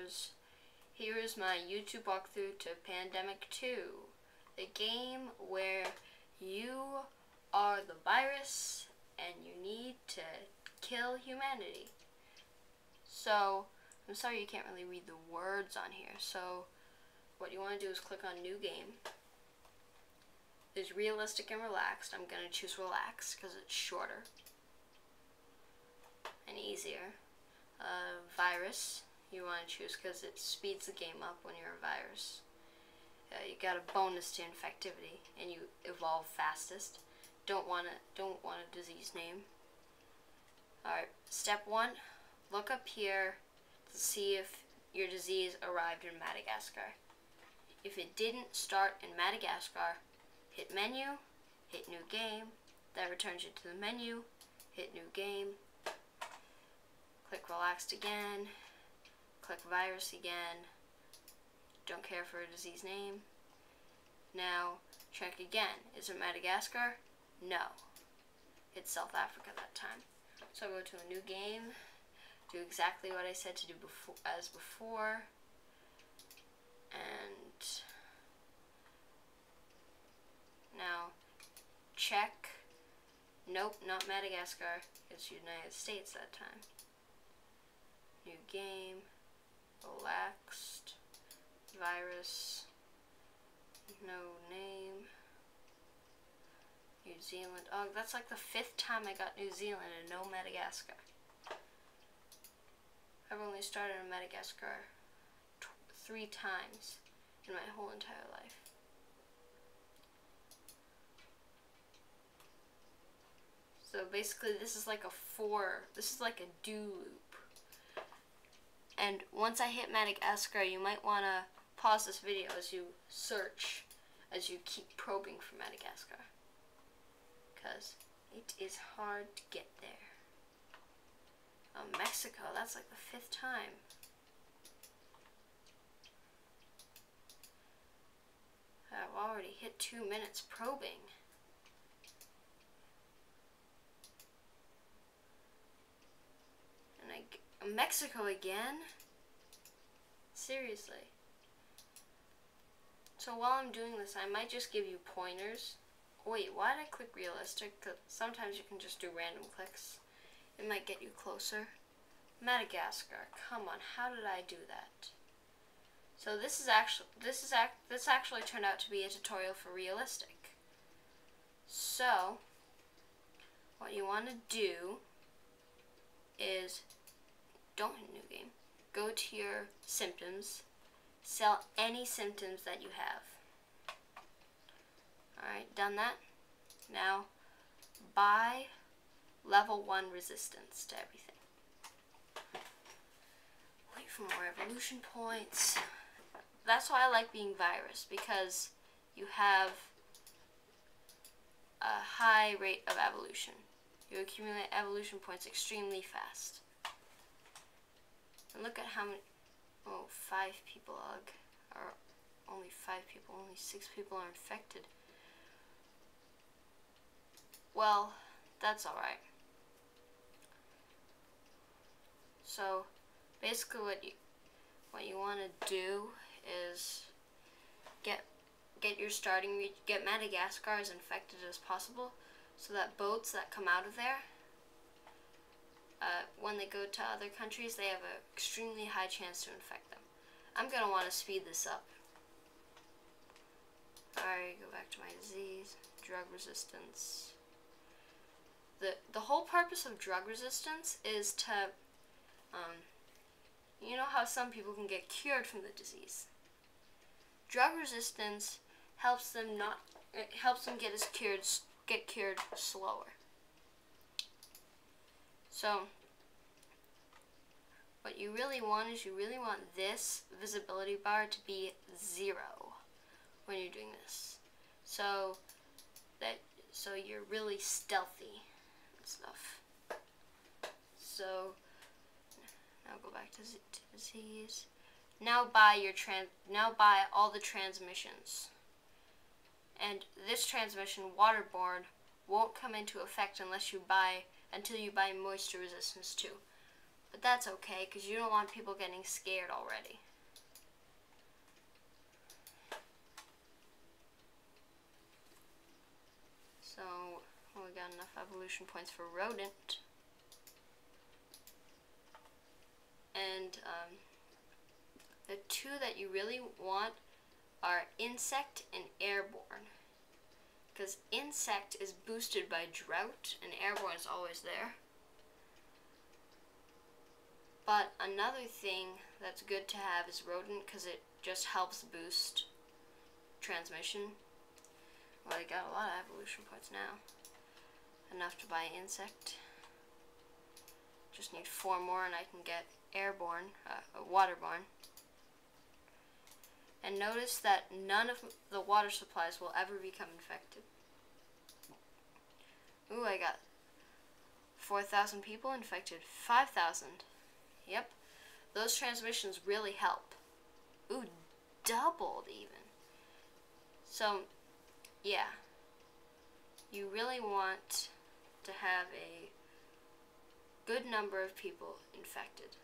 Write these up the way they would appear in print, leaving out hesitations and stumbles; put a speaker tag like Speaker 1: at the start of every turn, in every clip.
Speaker 1: gamers, here is my YouTube walkthrough to Pandemic 2, the game where you are the virus and you need to kill humanity. So, I'm sorry you can't really read the words on here, so what you want to do is click on New Game. There's Realistic and Relaxed. I'm going to choose Relaxed because it's shorter and easier. Virus, you want to choose because it speeds the game up when you're a virus. You got a bonus to infectivity, and you evolve fastest. Don't want a disease name. Alright, step 1, look up here to see if your disease arrived in Madagascar. If it didn't start in Madagascar, hit menu, hit new game, that returns you to the menu, hit new game, click relaxed again, click virus again, don't care for a disease name. Now, check again, is it Madagascar? No. It's South Africa that time. So I go to a new game, do exactly what I said to do before, and now check, nope, not Madagascar, it's United States that time. New game, relaxed, virus, no name, New Zealand. Oh, that's like the 5th time I got New Zealand and no Madagascar. I've only started in Madagascar 3 times in my whole entire life. So basically this is like a do loop. And once I hit Madagascar, you might want to pause this video as you search, as you keep probing for Madagascar. Because it is hard to get there. Oh, Mexico, that's like the 5th time. I've already hit 2 minutes probing. And Mexico again? Seriously. So while I'm doing this, I might just give you pointers. Wait, why did I click realistic? 'Cause sometimes you can just do random clicks. It might get you closer. Madagascar. Come on, how did I do that? So this actually turned out to be a tutorial for realistic. So what you want to do is don't hit new game. Go to your symptoms. Sell any symptoms that you have. Alright, done that. Now buy level 1 resistance to everything. Wait for more evolution points. That's why I like being virus, because you have a high rate of evolution. You accumulate evolution points extremely fast. And look at how many, 5 people are only 5 people, only 6 people are infected. Well, that's alright. So basically what you want to do is get Madagascar as infected as possible, so that boats that come out of there, when they go to other countries, they have an extremely high chance to infect them. I'm going to want to speed this up. Alright, go back to my disease, drug resistance. The whole purpose of drug resistance is to, you know how some people can get cured from the disease. Drug resistance helps them get cured slower. So what you really want is this visibility bar to be 0 when you're doing this. So you're really stealthy and stuff. So now go back to disease. Now buy all the transmissions. And this transmission, waterborne, won't come into effect until you buy moisture resistance 2. But that's okay, because you don't want people getting scared already. So, we got enough evolution points for rodent. And the two that you really want are insect and airborne. Because insect is boosted by drought, and airborne is always there. But another thing that's good to have is rodent, because it just helps boost transmission. Well, I got a lot of evolution points now. Enough to buy insect. Just need 4 more and I can get airborne, waterborne. And notice that none of the water supplies will ever become infected. Ooh, I got 4,000 people infected. 5,000. Yep. Those transmissions really help. Ooh, doubled even. So, yeah. You really want to have a good number of people infected.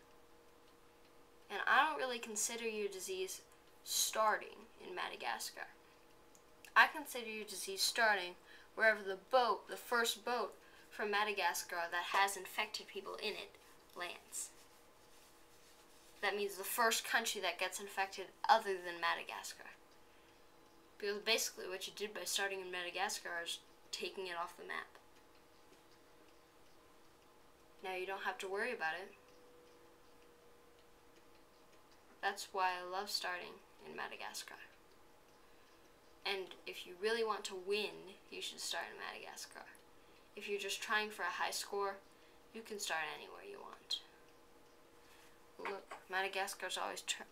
Speaker 1: And I don't really consider your disease starting in Madagascar. I consider your disease starting wherever the first boat from Madagascar that has infected people in it lands. That means the first country that gets infected other than Madagascar. Because basically what you did by starting in Madagascar is taking it off the map. Now you don't have to worry about it. That's why I love starting in Madagascar. And if you really want to win, you should start in Madagascar. If you're just trying for a high score, you can start anywhere you want. Look, Madagascar's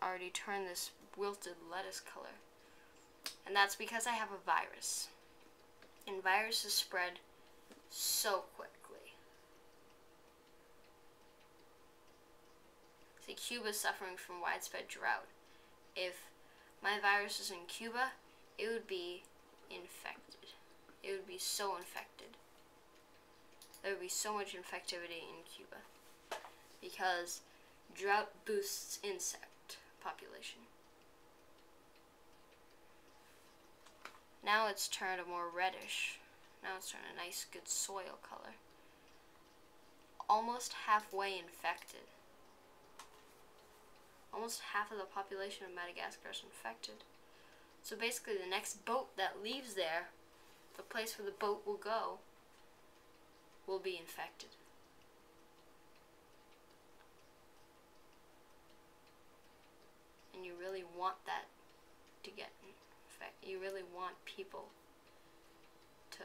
Speaker 1: already turned this wilted lettuce color. And that's because I have a virus. And viruses spread so quickly. See, Cuba's suffering from widespread drought. If my virus was in Cuba, it would be infected. It would be so infected. There would be so much infectivity in Cuba. Because drought boosts insect population. Now it's turned a more reddish. Now it's turned a nice, good soil color. Almost halfway infected. Almost half of the population of Madagascar is infected. So basically the next boat that leaves there, the place where the boat will go, will be infected. And you really want that to get infected. You really want people to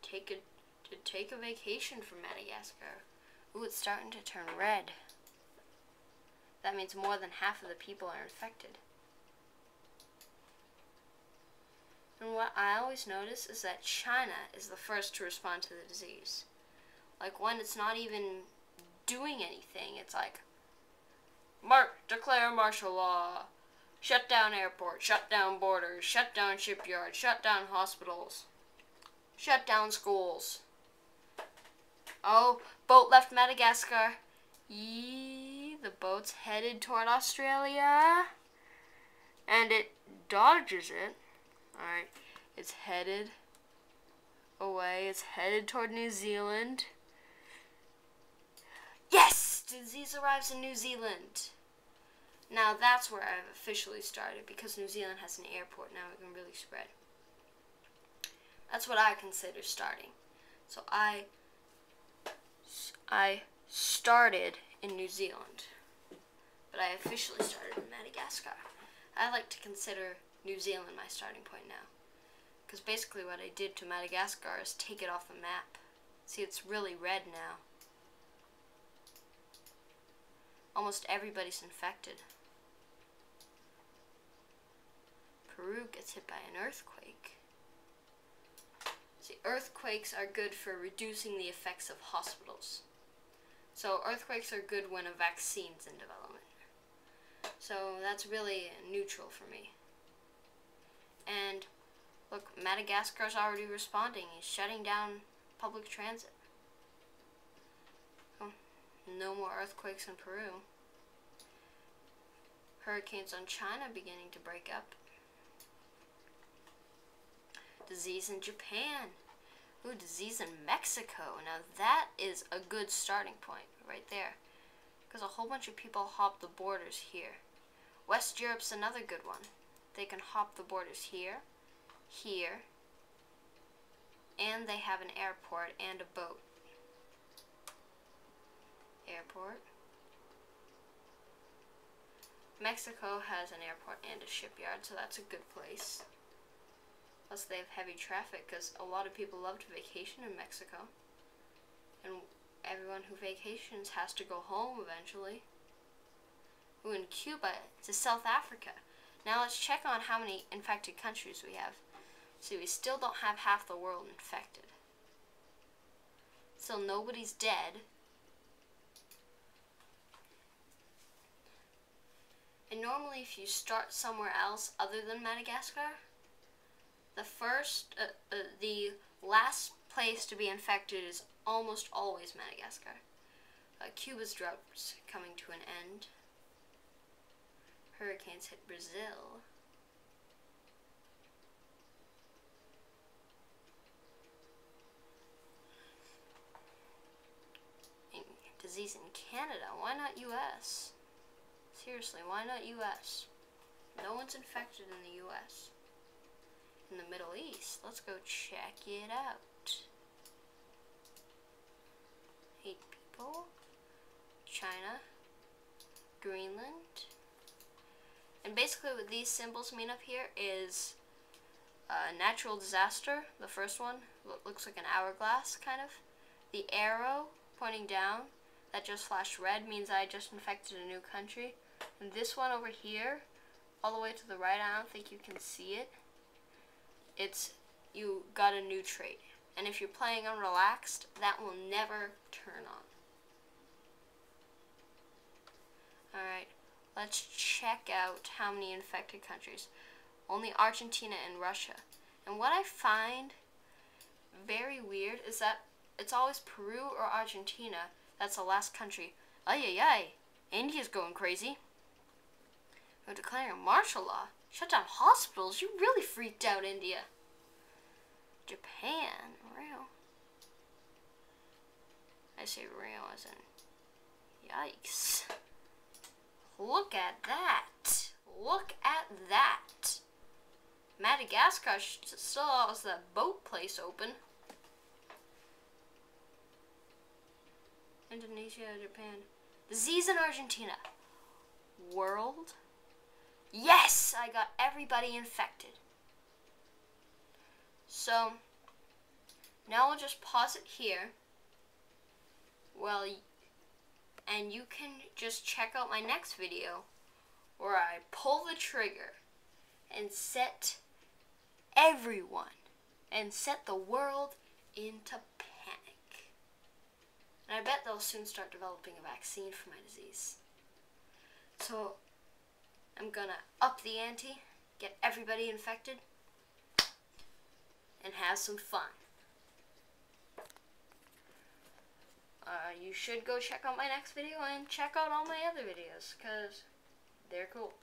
Speaker 1: take a vacation from Madagascar. Ooh, it's starting to turn red. That means more than half of the people are infected. And what I always notice is that China is the first to respond to the disease. Like when it's not even doing anything, it's like, declare martial law, shut down airports, shut down borders, shut down shipyards, shut down hospitals, shut down schools. Oh, boat left Madagascar. The boat's headed toward Australia. And it dodges it. Alright, it's headed away. It's headed toward New Zealand. Yes! Disease arrives in New Zealand. Now that's where I've officially started, because New Zealand has an airport now. It can really spread. That's what I consider starting. So I started in New Zealand, but I officially started in Madagascar. I like to consider New Zealand my starting point now, because basically what I did to Madagascar is take it off the map. See, it's really red now. Almost everybody's infected. Peru gets hit by an earthquake. See, earthquakes are good for reducing the effects of hospitals. So earthquakes are good when a vaccine's in development. So that's really neutral for me. And look, Madagascar's already responding. He's shutting down public transit. Oh, No more earthquakes in Peru. Hurricanes on China beginning to break up. Disease in Japan. Ooh, disease in Mexico. Now that is a good starting point right there. Because a whole bunch of people hop the borders here. West Europe's another good one. They can hop the borders here, here, and they have an airport and a boat. Airport. Mexico has an airport and a shipyard, so that's a good place. Plus they have heavy traffic because a lot of people love to vacation in Mexico. And everyone who vacations has to go home eventually. Ooh, in Cuba, to South Africa. Now let's check on how many infected countries we have. See, we still don't have half the world infected. Still nobody's dead. And normally if you start somewhere else other than Madagascar, the last place to be infected is almost always Madagascar. Cuba's drought's coming to an end. Hurricanes hit Brazil. Disease in Canada. Why not US? Seriously, why not US? No one's infected in the US. In the Middle East. Let's go check it out. 8 people. China. Greenland. And basically what these symbols mean up here is natural disaster, the first one, looks like an hourglass kind of. The arrow pointing down, that just flashed red, means I just infected a new country. And this one over here, all the way to the right, I don't think you can see it. It's, you got a new trait. And if you're playing unrelaxed, that will never turn on. Alright, let's check out how many infected countries. Only Argentina and Russia. And what I find very weird is that it's always Peru or Argentina that's the last country. Ay, ay, ay. India's going crazy. We're declaring martial law. Shut down hospitals. You really freaked out, India. Japan. Real. I say real as in yikes. Look at that. Look at that. Madagascar still has that boat place open. Indonesia, Japan. Disease in Argentina. World. Yes! I got everybody infected. So, now we'll just pause it here. Well, and you can just check out my next video where I pull the trigger and set everyone and set the world into panic. And I bet they'll soon start developing a vaccine for my disease. So I'm gonna up the ante, get everybody infected, and have some fun. You should go check out my next video and check out all my other videos, because they're cool.